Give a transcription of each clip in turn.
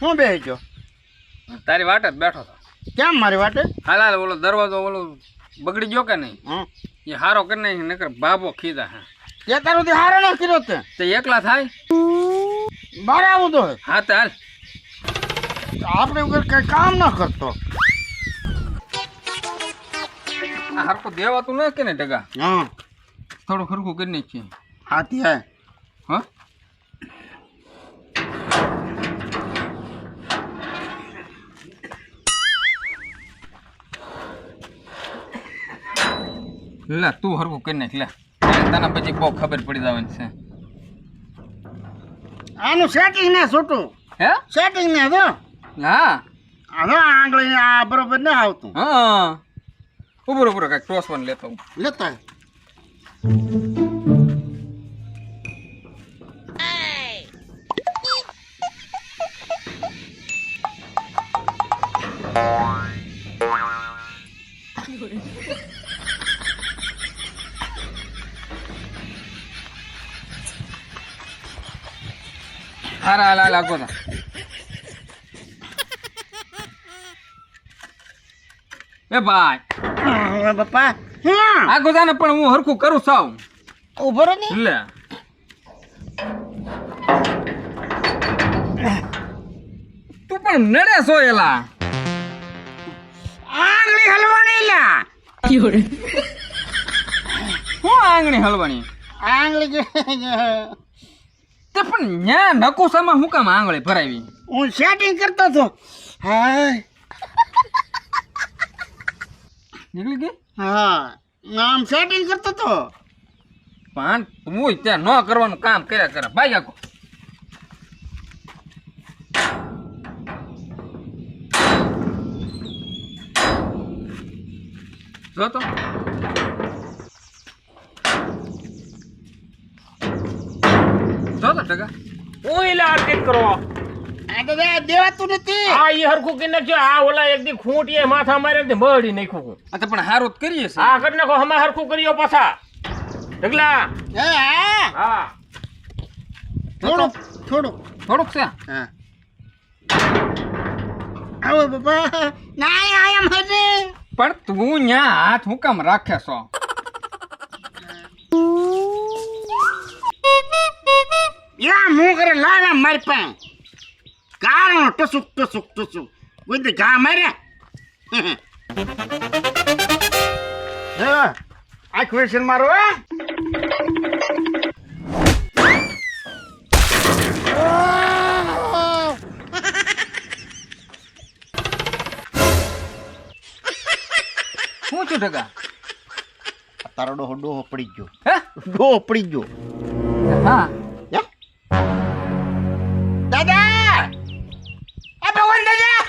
હું બેસી ગયો તારી વાટે જ બેઠો હતો. કેમ મારી વાટે? હાલ હાલ ઓલો દરવાજો ઓલો બગડી ગયો કે નહીં એ હારો કરી નાખી નકર બાબો ખીધા. હા તે તારું હારો ન કર્યો તે એકલા થાય બારે આવું તો હા તે હાલ આપણે વગર કઈ કામ ન કરતો. આ હરખું દેવાતું ન કે ને ટકા હા થોડું ખરખું કરી નાખીએ. હાથી હે હા લે તું હરખું કરી નાખ લે તને પછી બહુ ખબર પડી જવાની છે. આનું સેટિંગ ને છૂટું હે સેટિંગ ને જો હા હવે આંગળી આ બરોબર ન આવતું. હા ઉભરો ઉભરો કાંઈક ટોસવાન લેતો હું. લેતા હારા હાલ હાલ આગો તા એ ભાઈ બાપા આગો તા ને પણ હું હરખું કરું સાવ ઉભો રહો ને લે તું પણ નડે છો એલા આંગળી હલવાની લા હું આંગળી હલવાની આંગળી તે પણ ન્યા નકોસામાં હું કામ આંગળી ભરાવી હું સેટિંગ કરતો હતો. હાય નીકળી ગઈ હા આમ સેટિંગ કરતો હતો. પણ તું ત્યાં ન કરવાનું કામ કર્યા કરે ભાઈ આખો જો તો ટકા હું એટલે આર્કેટ કરો આ તો દેવાતું નથી. આ ઈ હરખું કરી નાખ્યો. આ ઓલા એક દી ખૂંટીએ માથા મારે ને બળી નાખ્યું. આ તો પણ હારું જ કરીએ છે આ કરી નાખો હમણાં હરખું કર્યો પાછા ઢગલા. હે હા હા થોડુંક થોડુંક થોડુંક છે હા આવો બાપા ના આયમ હજે પણ તું ન્યા હાથ હું કામ રાખે છો યા મું કરે લાલા મારી પાસે કારણ ટસુક ટસુક ટસુક કોઈ ઘા મારે આ ક્વેશ્ચન મારો હે શું છું ટકા તારો ડોહો પડી ગયો. હે ડોહો પડી ગયો. હા દાદા એ ભગવાન દાદા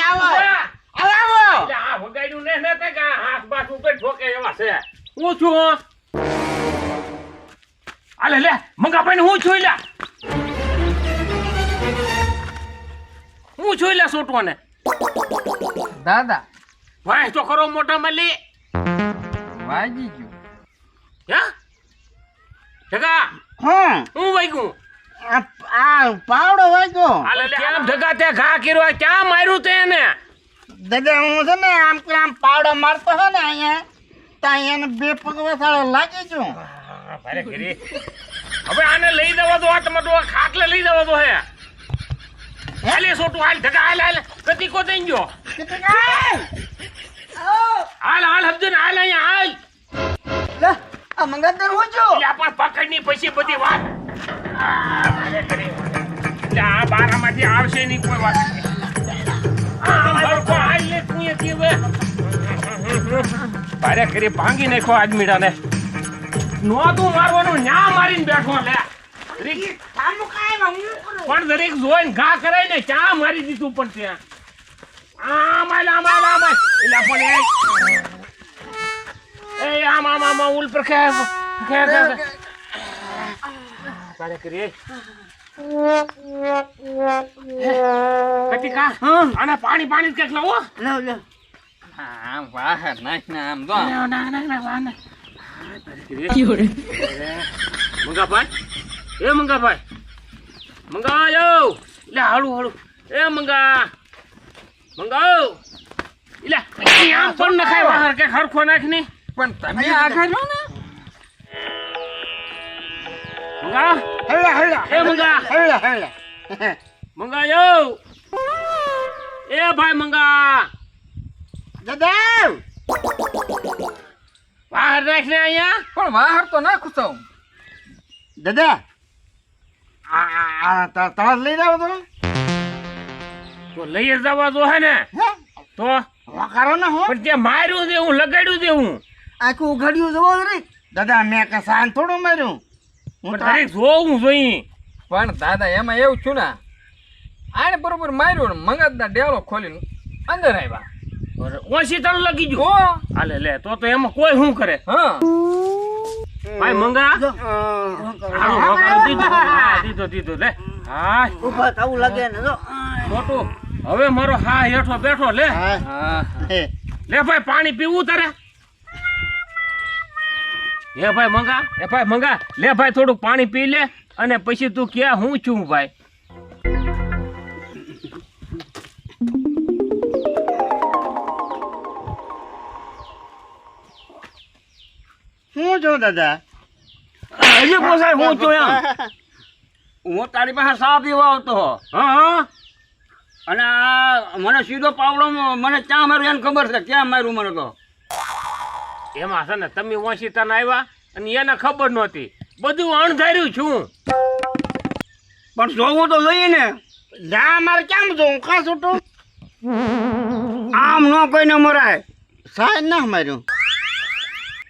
આવો આવો એટલે આ વગાડ્યું ને ને તે કે હાથ બાથ ઉપર ઠોકે એવા છે. હું છું આલે લે મંગા ભાઈ હું છું લે હું છું લે સોટવાને દાદા વાય તો ખરો મોટા મલી વાગી ગયું હે જગા હા હું વાગ્યું આ પાવડો વાગ્યો. આલે લે કેમ જગા તે ઘા કર્યો ક્યાં માર્યું તે એને દાદા હું છે ને આમ કે આમ પાવડો મારતો હો ને અહીંયા તો અહીંયા બે પગ વસાડો લાગી ગયો. ભારે ઘરી હવે આને લઈ દેવા દો આ તમે તો ખાટલે લઈ દેવા દો હે હાલે સોટું હાલ જગા હાલ હાલ કતી કો દઈ ગયો હાલ હાલ હબજન હાલ અહીંયા હાલ લે આ મંગાદર હું છું. એટલે આપણ પકડની પછી બધી વાત ભારે ઘરી એટલે આ બારામાંથી આવશે નહીં કોઈ વાત હાલ લે તું એ હવે ભારે ઘરી ભાંગી નાખો આદમીડાને નો તું મારવાનું ન્યા મારીને બેઠો લે પણ દરેક જોઈને ઘા કરાય ને ક્યાં મારી દીધું પણ ત્યાં આમ એટલે પણ એ આમ ઉલ પર તારે કરી કતિકા આને પાણી પાણી કંઈક લાવો આમ વાહ નાખ ને આમ જો મંગા ભાઈ એ મંગાભાઈ મંગાયો લે હાળું હાળું એ મંગાવ લે આમ પણ નખાય બહાર કે ખરખો નાખ ની પણ તમે આગળ રહો ને મંગા હળા હળા એ મંગા હળા હળા મંગાયો એ ભાઈ મંગા દાદા બહાર નાખ ને અહીંયા પણ બહાર તો નાખું છું દાદા આ તરત લઈ જાવ તો તો લઈ જ જવા જો હે ને તો વખારો ના હો પણ તે માર્યું દે હું લગાડ્યું દે હું આખું ઉઘાડ્યું જવો રે દાદા મેં કે સાન થોડું માર્યું હું પણ તારે જોવું જોઈ પણ દાદા એમાં એવું છું ને આને બરોબર માર્યો ને મંગાતના ડેલો ખોલીને અંદર આવ્યા ઓછી તણ લગી ગયો ઓ હાલે લે તો એમાં કોઈ શું કરે હા ભાઈ મંગા દીધો લે હા ઉભા થવું લાગે ને જો મોટું હવે મારો હા હેઠો બેઠો લે હા લે ભાઈ પાણી પીવું તારે એ ભાઈ મંગા લે ભાઈ થોડુંક પાણી પી લે અને પછી તું ક્યાં હું છું ભાઈ શું છો દાદા હજી પોસાય હું છું એમ હું તારી પાસે ચા પીવા આવતો હો હા અને આ મને સીધો પાવડો મને ક્યાં માર્યું એને ખબર છે ક્યાં માર્યું મને તો એમાં છે ને તમે વંશીતાને આવ્યા અને એને ખબર નહોતી બધું અણધાર્યું છું પણ જોવું તો જોઈએ ને ના મારે કેમ જોઉં ખાસ ઉઠું આમ ન કોઈને મરાય સાહેબ ના માર્યું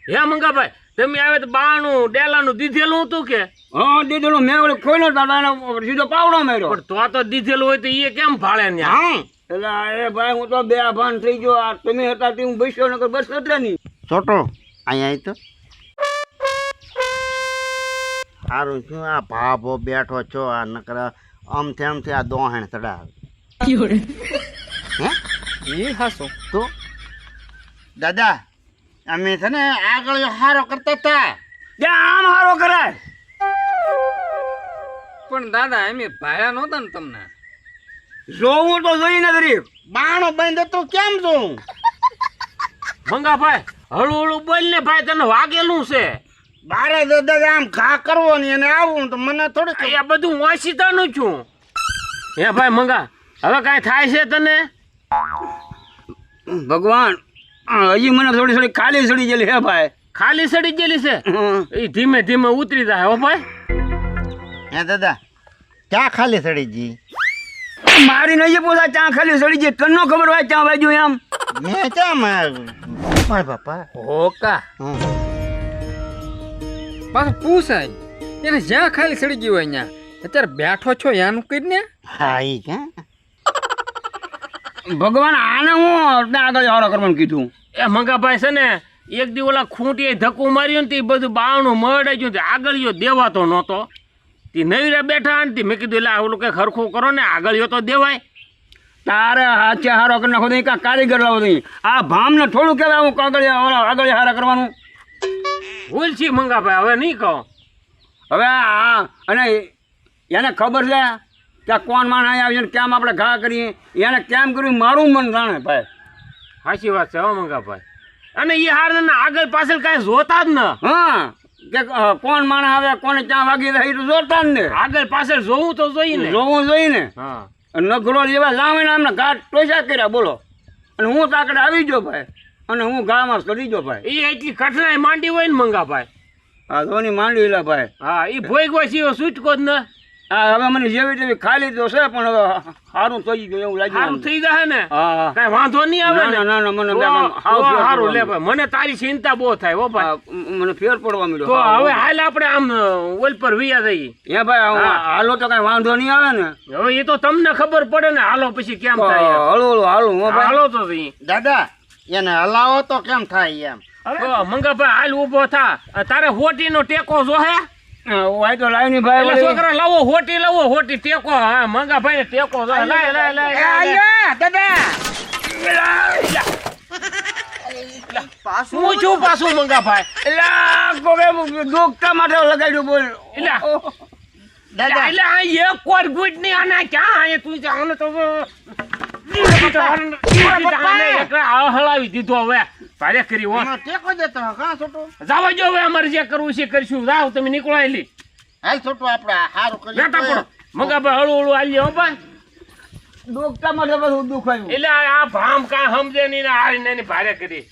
હે મંગાભાઈ તમે આવે તો બાણું ડેલાનું દીધેલું હતું કે હા દીધેલું મેં ઓલે ખોલ્યો તો એને સીધો પાવડો માર્યો પણ તો દીધેલું હોય તો એ કેમ ફાળે ને હા એટલે એ ભાઈ હું તો બે ભાન થઈ ગયો આ તમે હતા તે હું બેસ્યો નકર બસ એટલે નહીં છોટો અહીંયા આવી તો સારું શું આ ભાભો બેઠો છો આ નકર આમથી આ દોહણ ચડાવે હે એ હાસો તો દાદા અમે છે ને આગળ હારો કરતા હતા ત્યાં આમ હારો કરાય પણ દાદા એમ ભાયા નહોતા ને તમને જોવું તો જોઈએ ને તરીક બાણો બંધ હતું કેમ જોઉં મંગાભાઈ હળું હળું બોલ ને ભાઈ તને વાગેલું છે બારે દાદા આમ ઘા કરવો ને એને આવું તો મને થોડીક આ બધું વાંચીતાનું છું હે ભાઈ મંગા હવે કાંઈ થાય છે તને ભગવાન હજી મને થોડી થોડી ખાલી સડી ગયેલી હે ભાઈ ખાલી સડી ગયેલી છે એ ધીમે ધીમે ઉતરી જાય હો ભાઈ હે દાદા ક્યાં ખાલી સડી જી મારી નહીં પોતા ચા ખાલી સડી ગઈ તને ખબર હોય ચા વાગ્યું એમ મેં ક્યાં મારા બાપા હોકા પાછું પૂછાય એને જ્યાં ખાલી સડી ગયું હોય અહીંયા અત્યારે બેઠો છો યાનું કરીને હા ઈ ક્યાં ભગવાન આને હું આગળ હારો કરવાનું કીધું એ મંગાભાઈ છે ને એક દી ઓલા ખૂંટીએ ધક્કું માર્યું ને તે બધું બાવણું મરડાઈ ગયું આગળિયો દેવાતો નહોતો તે નવીરા બેઠા ને મેં કીધું એટલે ઓલું કંઈક હરખું કરો ને આગળિયો તો દેવાય તારે હાથે હારો કરી નાખો તો કાં કારીગર લાવો તો આ ભામને થોડું કહેવાય હું આગળ હારા કરવાનું ભૂલ છી મંગાભાઈ હવે નહીં કહો હવે આ અને એને ખબર છે કે કોણ માણ અહીં આવીને કેમ આપણે ઘા કરીએ એને કેમ કર્યું મારું મન જાણે ભાઈ સાચી વાત છે હો મંગાભાઈ અને એ હાર આગળ પાછળ કાંઈ જોતા જ ન હા કે કોણ માણ આવે કોને ક્યાં વાગી રહી તો જોતા જ ને આગળ પાછળ જોવું તો જોઈએ ને જોવું જોઈએ ને હા નગરો જેવા લાવીને અમને ઘાટ ટોસા કર્યા બોલો અને હું તાકડે આવી ગયો ભાઈ અને હું ગામાં ચડી ગયો ભાઈ એ એટલી કઠણાઈ માંડી હોય ને મંગાભાઈ આ ધોની માંડી લે ભાઈ હા એ ભોગવો છે છૂટકો જ ન હા હવે મને જેવી તેવી ખાલી તો છે પણ હવે સારું થઈ ગયું એવું લાગ્યું સારું થઈ જાય ને હા કાંઈ વાંધો નહીં આવે ને ના ના મને સારું લે ભાઈ મને તારી ચિંતા બહુ થાય હો ભાઈ મને ફેર પડવા તો મળ્યો હવે હાલ આપણે આમ ઓલ પર વિયા જઈએ હે ભાઈ હાલો તો કઈ વાંધો નહીં આવે ને હવે એ તો તમને ખબર પડે ને હાલો પછી કેમ થાય હળવું હાલું હો ભાઈ હાલો તો જઈએ દાદા એને હલાવો તો કેમ થાય એમ તો મંગાભાઈ હાલ ઊભો થા તારે હોટીનો ટેકો જો હે વાય તો લાવી ની ભાઈ એટલે છોકરા લાવો હોટી ટેકો હા મંગાભાઈ ટેકો જો લાય દાદા હું છું પાછું મંગાભાઈ દુખતા માટે લગાડ્યું બોલ એટલે દાદા એટલે આ એક કોર ગુટ ની આને ક્યાં આયે તું જાને તો હલાવી દીધો હવે ભારે કરી હો એનો ટેકો દેતો કાં છોટું જાવા જો હવે અમારે જે કરવું છે કરશું જાવ તમે નીકળો એલી હાલ છોટું આપણે સારું કરી લેતા પડો મગા ભાઈ હળુ હળુ આલી હો ભાઈ દુખતા માટે બધું દુખાયું એટલે આ ભામ કાં સમજે નહીં ને આ ને ભારે કરી